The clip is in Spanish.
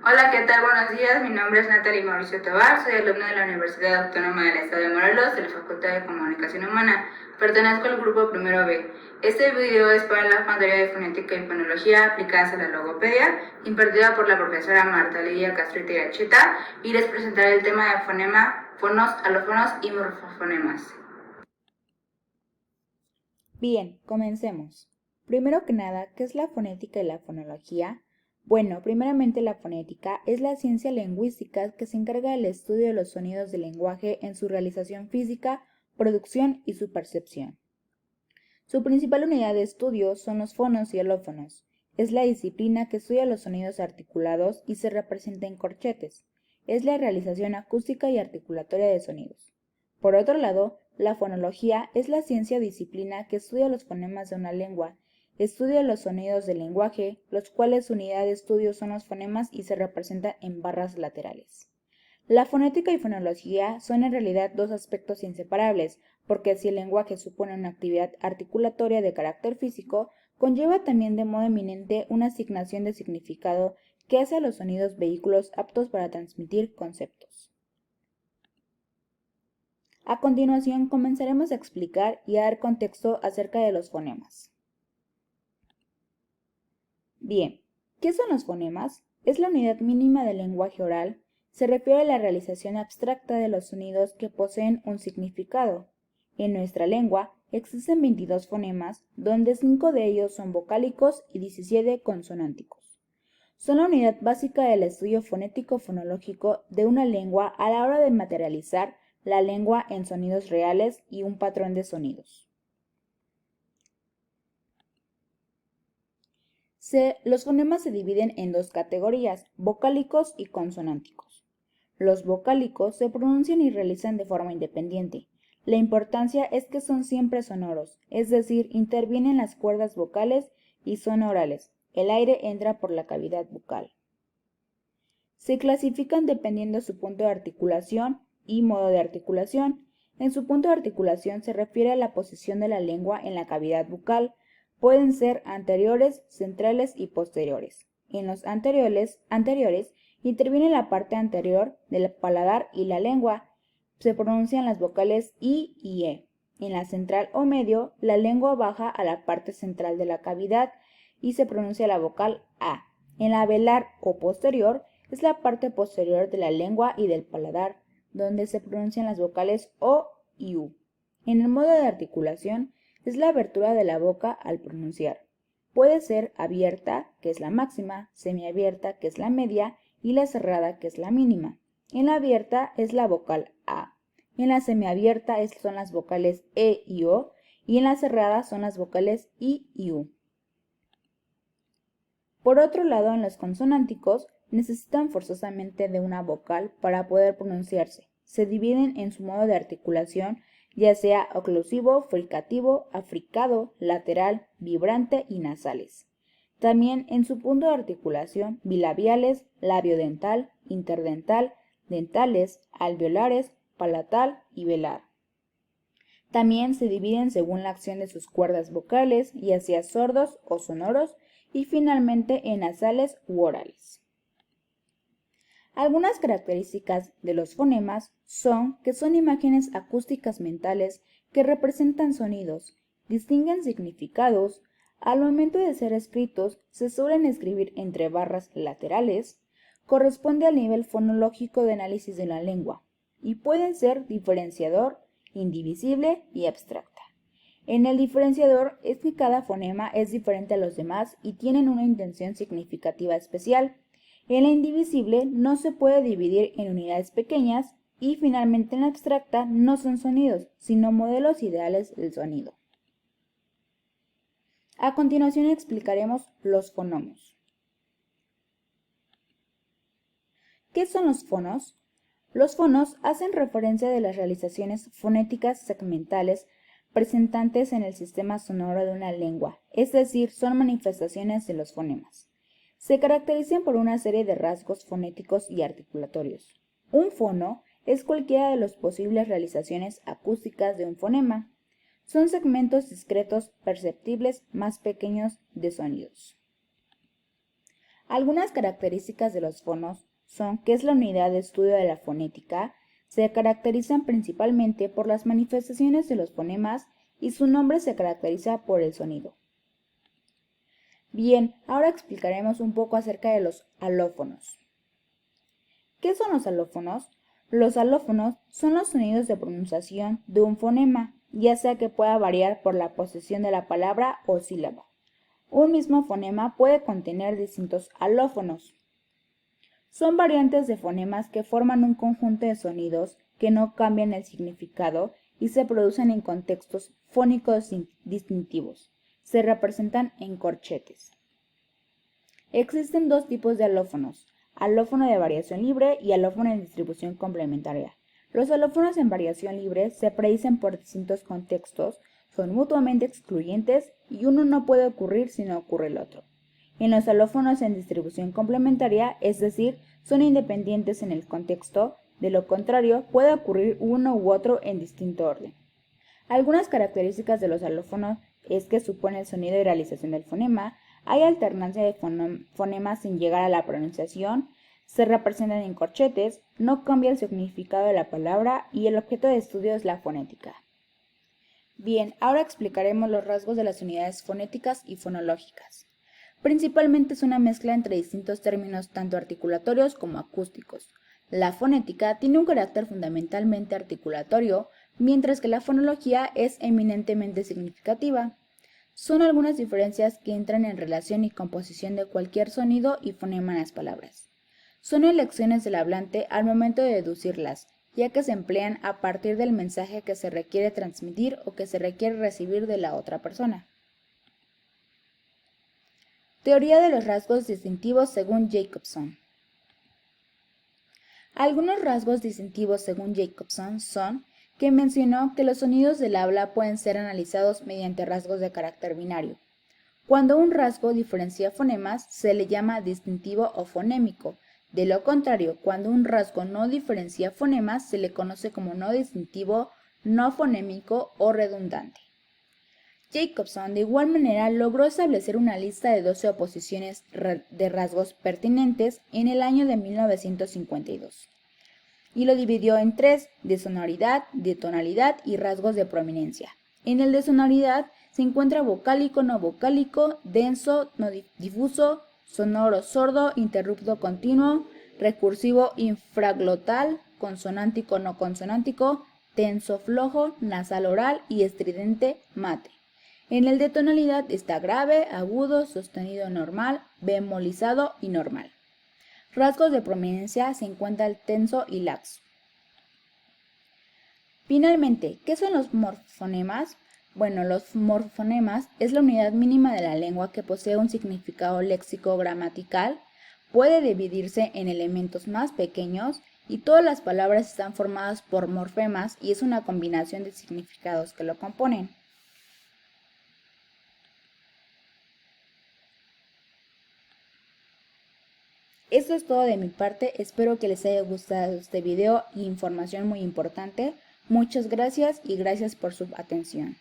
Hola, ¿qué tal? Buenos días. Mi nombre es Natalie Mauricio Tobar. Soy alumna de la Universidad Autónoma del Estado de Morelos, de la Facultad de Comunicación Humana. Pertenezco al grupo Primero B. Este video es para la materia de Fonética y Fonología aplicadas a la logopedia, impartida por la profesora Marta Lidia Castro Tiracheta, y les presentaré el tema de fonema, fonos, alófonos y morfofonemas. Bien, comencemos. Primero que nada, ¿qué es la fonética y la fonología? Bueno, primeramente la fonética es la ciencia lingüística que se encarga del estudio de los sonidos del lenguaje en su realización física, producción y su percepción. Su principal unidad de estudio son los fonos y alófonos. Es la disciplina que estudia los sonidos articulados y se representa en corchetes. Es la realización acústica y articulatoria de sonidos. Por otro lado, la fonología es la ciencia disciplina que estudia los fonemas de una lengua, estudia los sonidos del lenguaje, los cuales su unidad de estudio son los fonemas y se representan en barras laterales. La fonética y fonología son en realidad dos aspectos inseparables, porque si el lenguaje supone una actividad articulatoria de carácter físico, conlleva también de modo eminente una asignación de significado que hace a los sonidos vehículos aptos para transmitir conceptos. A continuación comenzaremos a explicar y a dar contexto acerca de los fonemas. Bien, ¿qué son los fonemas? Es la unidad mínima del lenguaje oral. Se refiere a la realización abstracta de los sonidos que poseen un significado. En nuestra lengua existen 22 fonemas, donde 5 de ellos son vocálicos y 17 consonánticos. Son la unidad básica del estudio fonético-fonológico de una lengua a la hora de materializar la lengua en sonidos reales y un patrón de sonidos. Los fonemas se dividen en dos categorías, vocálicos y consonánticos. Los vocálicos se pronuncian y realizan de forma independiente. La importancia es que son siempre sonoros, es decir, intervienen las cuerdas vocales y son orales. El aire entra por la cavidad bucal. Se clasifican dependiendo su punto de articulación y modo de articulación. En su punto de articulación se refiere a la posición de la lengua en la cavidad bucal. Pueden ser anteriores, centrales y posteriores. En los anteriores interviene la parte anterior del paladar y la lengua. Se pronuncian las vocales I y E. En la central o medio, la lengua baja a la parte central de la cavidad y se pronuncia la vocal A. En la velar o posterior, es la parte posterior de la lengua y del paladar, donde se pronuncian las vocales O y U. En el modo de articulación, es la abertura de la boca al pronunciar. Puede ser abierta, que es la máxima, semiabierta, que es la media, y la cerrada, que es la mínima. En la abierta es la vocal A. En la semiabierta son las vocales E y O, y en la cerrada son las vocales I y U. Por otro lado, en los consonánticos necesitan forzosamente de una vocal para poder pronunciarse. Se dividen en su modo de articulación, ya sea oclusivo, fricativo, africado, lateral, vibrante y nasales. También en su punto de articulación bilabiales, labiodental, interdental, dentales, alveolares, palatal y velar. También se dividen según la acción de sus cuerdas vocales, ya sea sordos o sonoros, y finalmente en nasales u orales. Algunas características de los fonemas son que son imágenes acústicas mentales que representan sonidos, distinguen significados, al momento de ser escritos se suelen escribir entre barras laterales, corresponde al nivel fonológico de análisis de la lengua y pueden ser diferenciador, indivisible y abstracta. En el diferenciador es que cada fonema es diferente a los demás y tienen una intención significativa especial. En la indivisible no se puede dividir en unidades pequeñas y finalmente en la abstracta no son sonidos, sino modelos ideales del sonido. A continuación explicaremos los fonomos. ¿Qué son los fonos? Los fonos hacen referencia de las realizaciones fonéticas segmentales presentantes en el sistema sonoro de una lengua, es decir, son manifestaciones de los fonemas. Se caracterizan por una serie de rasgos fonéticos y articulatorios. Un fono es cualquiera de las posibles realizaciones acústicas de un fonema. Son segmentos discretos perceptibles más pequeños de sonidos. Algunas características de los fonos son que es la unidad de estudio de la fonética, se caracterizan principalmente por las manifestaciones de los fonemas y su nombre se caracteriza por el sonido. Bien, ahora explicaremos un poco acerca de los alófonos. ¿Qué son los alófonos? Los alófonos son los sonidos de pronunciación de un fonema, ya sea que pueda variar por la posesión de la palabra o sílaba. Un mismo fonema puede contener distintos alófonos. Son variantes de fonemas que forman un conjunto de sonidos que no cambian el significado y se producen en contextos fónicos distintivos. Se representan en corchetes. Existen dos tipos de alófonos: alófono de variación libre y alófono en distribución complementaria. Los alófonos en variación libre se predicen por distintos contextos, son mutuamente excluyentes y uno no puede ocurrir si no ocurre el otro. En los alófonos en distribución complementaria, es decir, son independientes en el contexto, de lo contrario puede ocurrir uno u otro en distinto orden. Algunas características de los alófonos es que supone el sonido y realización del fonema, hay alternancia de fonemas sin llegar a la pronunciación, se representan en corchetes, no cambia el significado de la palabra y el objeto de estudio es la fonética. Bien, ahora explicaremos los rasgos de las unidades fonéticas y fonológicas. Principalmente es una mezcla entre distintos términos tanto articulatorios como acústicos. La fonética tiene un carácter fundamentalmente articulatorio, mientras que la fonología es eminentemente significativa. Son algunas diferencias que entran en relación y composición de cualquier sonido y fonema en las palabras. Son elecciones del hablante al momento de deducirlas, ya que se emplean a partir del mensaje que se requiere transmitir o que se requiere recibir de la otra persona. Teoría de los rasgos distintivos según Jacobson. Algunos rasgos distintivos según Jacobson son que mencionó que los sonidos del habla pueden ser analizados mediante rasgos de carácter binario. Cuando un rasgo diferencia fonemas, se le llama distintivo o fonémico. De lo contrario, cuando un rasgo no diferencia fonemas, se le conoce como no distintivo, no fonémico o redundante. Jacobson de igual manera logró establecer una lista de 12 oposiciones de rasgos pertinentes en el año de 1952 y lo dividió en 3: de sonoridad, de tonalidad y rasgos de prominencia. En el de sonoridad se encuentra vocálico, no vocálico, denso, no difuso, sonoro, sordo, interrupto, continuo, recursivo, infraglotal, consonántico, no consonántico, tenso, flojo, nasal, oral y estridente, mate. En el de tonalidad está grave, agudo, sostenido, normal, bemolizado y normal. Rasgos de prominencia se encuentra el tenso y laxo. Finalmente, ¿qué son los morfonemas? Bueno, los morfonemas es la unidad mínima de la lengua que posee un significado léxico-gramatical, puede dividirse en elementos más pequeños y todas las palabras están formadas por morfemas y es una combinación de significados que lo componen. Esto es todo de mi parte, espero que les haya gustado este video y información muy importante. Muchas gracias y gracias por su atención.